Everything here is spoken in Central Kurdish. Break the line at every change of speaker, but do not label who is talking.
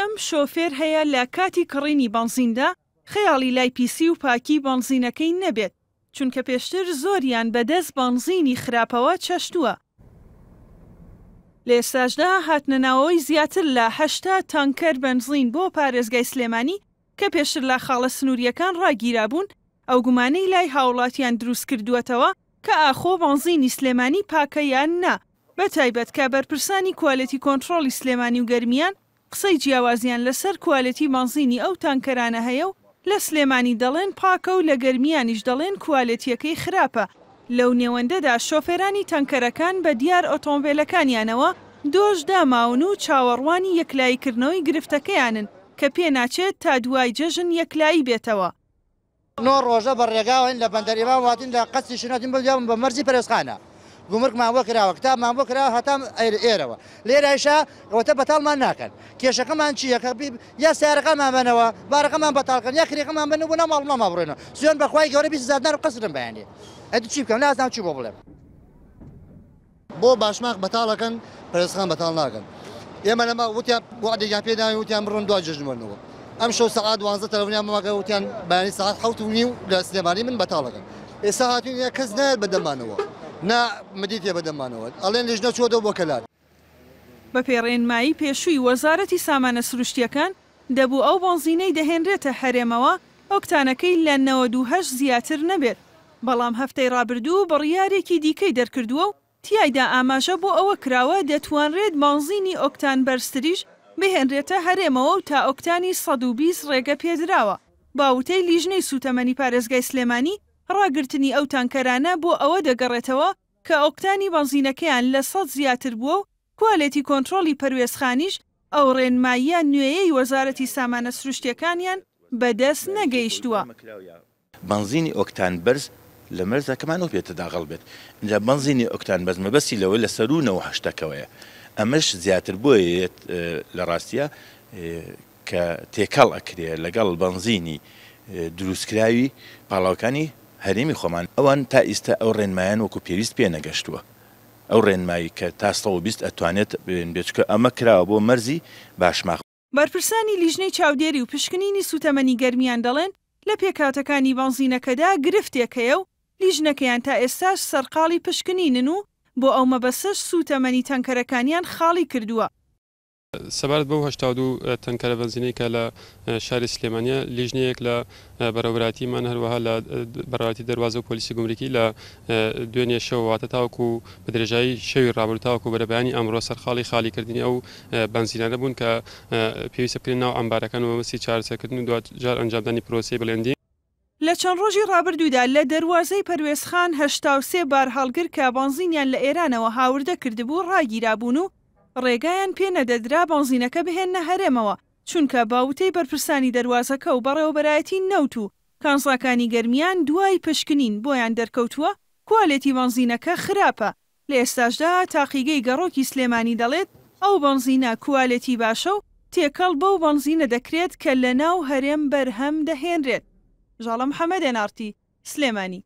یەکەم شۆفێر هەیە لە کاتی کڕینی بەنزیندا خەیاڵی لای پیسی و پاکی بەنزینەکەی نەبێت چونکە پێشتر زۆریان بەدەست بەنزینی خراپەوە چەشتووە. لە ئێستاشدا هاتنەناوەی زیاتر لە 80 تانکەر بەنزین بۆ پارێزگای سلێمانی کە پێشتر لە خاڵە سنووریەکان ڕاگیرابوون ئەو گومانەی لای هاوڵاتیان دروست کردووەتەوە کە ئاخۆ بەنزینی سلێمانی پاکە یان نا، بەتایبەت کە بەرپرسانی کوالەتی کۆنتڕۆڵی سلێمانی و گەرمیان قسەی جیاوازیان لەسەر کوالەتی بەنزینی ئەو تانکەرانە هەیە و لە سلێمانی دەڵێن پاکە و لە گەرمیانیش دەڵێن کوالەتیەکەی خراپە. لەو نێوەندەدا شۆفێرانی تانکەرەکان بە دیار ئۆتۆمبیلەکانیانەوە دۆژ داماون و چاوەڕوانی یەکلاییکردنەوەی گرفتەکەیانن کە پێ ناچێت تا دوای جەژن یەکلایی بێتەوە.
نۆ ڕۆژە بەڕێگاوین لە بەندەریما واتین لە قەسی شناتین بەجیاون بە مەرجی پەرێزخانە گومرگمان بۆ کراوە کتابمان بۆ کراوە هەتام ئێرەوە لێرەیشا ئەوەتە بەتاڵمان ناکەن کێشەکەمان چییە یا سیارەکەمان بنەوە بارەکەمان بەتاڵکەن یا کرێکەمان بن بوو نەماڵمەما بڕێنەوە سوێن بەخوای گەورە 20,000 و قەسرم بەیانێ ئەدو چی بکەم نازانم چی بۆ بڵێم
بۆ باشماق بەتاڵەکەن پەرێزخان بەتاڵ ناکەن ئێمە لەمە وتیان وعدێکیان پێداوین وتیان بڕۆن دوای جەژنوەرنەوە ئەم شەو سەعات 12 تەلەفۆنیان بەماکە وتیان بەیانی سەعات 7:30 لە سلێمانی من بەتاڵەکەن ئێستا هاتوین کەس نایەت بەدەمانەوە نا مدیتێ بەدەمانەوە ئەڵێن لێژنە چۆدەوە بۆ کەلار.
بە پێڕێنمایی پێشووی وەزارەتی سامانە سروشتیەکان دەبوو ئەو بەنزینەی دەهێنرێتە هەرێمەوە ئۆکتانەکەی لە 98 زیاتر نەبێت، بەڵام هەفتەی ڕابردوو بڕیارێکی دیکەی دەرکردووە و تیایدا ئاماژە بۆ ئەوە کراوە دەتوانرێت بەنزینی ئۆکتان بەرزتریش بهێنرێتە هەرێمەوە و تا ئۆکتانی 120 ڕێگە پێدراوە. باوتەی لیژنەی سوتەمەنی پارێزگای سلێمانی ڕاگررتنی ئەو تانکەرانە بۆ ئەوە دەگەڕێتەوە کە ئۆکتانی بەنزینەکەیان لە 100 زیاتر بووە و کوالەتی کۆنتڕۆڵی پەروێزخانیش ئەو ڕێنماییە نوێیەی وەزارەتی سامانە سروشتیەکانیان بەدەست نەگەیشتووە.
بەنزینی ئۆکتان بەرز لە مەرزەکەمان و پێتە داغڵ بێت اینجا بەنزینی ئۆکتان بەرز مەبەستی لەوە لە سەرونەوە هەشتەکەوەیە ئەمەش زیاتر بۆیێت لە ڕاستیە کە تێکەڵ ئەکرێ لەگەڵ بەنزینی دروستکراوی پاڵاوەکانی هەرێمی خۆمان ئەوان تا ئیستا ئەو ڕێنمایان وەکو پێویست پێ نەگەشتووە ئەو ڕێنمایی کە تا 120 ئەتوانێت بێچکە ئەمە کراوە بۆ مەرزی باشماق.
بەرپرسانی لیژنەی چاودێری و پشکنینی سوتەمەنی گەرمیان دەڵێن لە پێکاتەکانی بەنزینەکەدا گرفتێک هەیە و لیژنەکەیان تا ئێستاش سەرقاڵی پشکنینن و بۆ ئەو مەبەستەش سوتەمەنی تەنکەرەکانیان خاڵی کردووە.
سەبارەت بەو 82 تەنکەرە بەنزینەی کە لە شاری سلێمانیە لیژنەیەک لە بەڕێوەبەراتیمان هەروەها لە بەڕێوەبەراتی دەروازە و پۆلیسی گومرکی لە دوێنێ شەوەواتە تاوەکو بە درێژایی شەوی ڕابردوو تاوەکو بەرەبەیانی ئەمڕۆ سەرخاڵی خالیکردنی ئەو بەنزینانە بوون کە پێویستە بکرێن ناو ئەمبارەکان و مەبەستی چارەسەرکردن و دوات جار ئەنجامدانی پرۆسەی بڵێندی.
لە چەند ڕۆژی ڕابردوودا لە دەروازەی پەروێزخان 83 بار هەڵگر کە بەنزینیان لە ئێرانەوە هاوردە کردبوو ڕاگیرابوون و ڕێگایان پێ نەدەدرا بەنزینەکە بهێنە هەرێمەوە چونکە باوتەی بەرپرسانی دەروازەکە و بەڕێوەبەرایەتی نەوت و کانزاکانی گەرمیان دوای پشکنین بۆیان دەرکەوتووە کوالەتی بەنزینەکە خراپە. لە ئێستاشدا تاقیگەی گەڕۆکی سلێمانی دەڵێت ئەو بەنزینە کوالەتی باشە و تێکەڵ بەو بەنزینە دەکرێت کە لە ناو هەرێم بەرهەم دەهێنرێت. ژاڵە محەممەد NRT سلێمانی.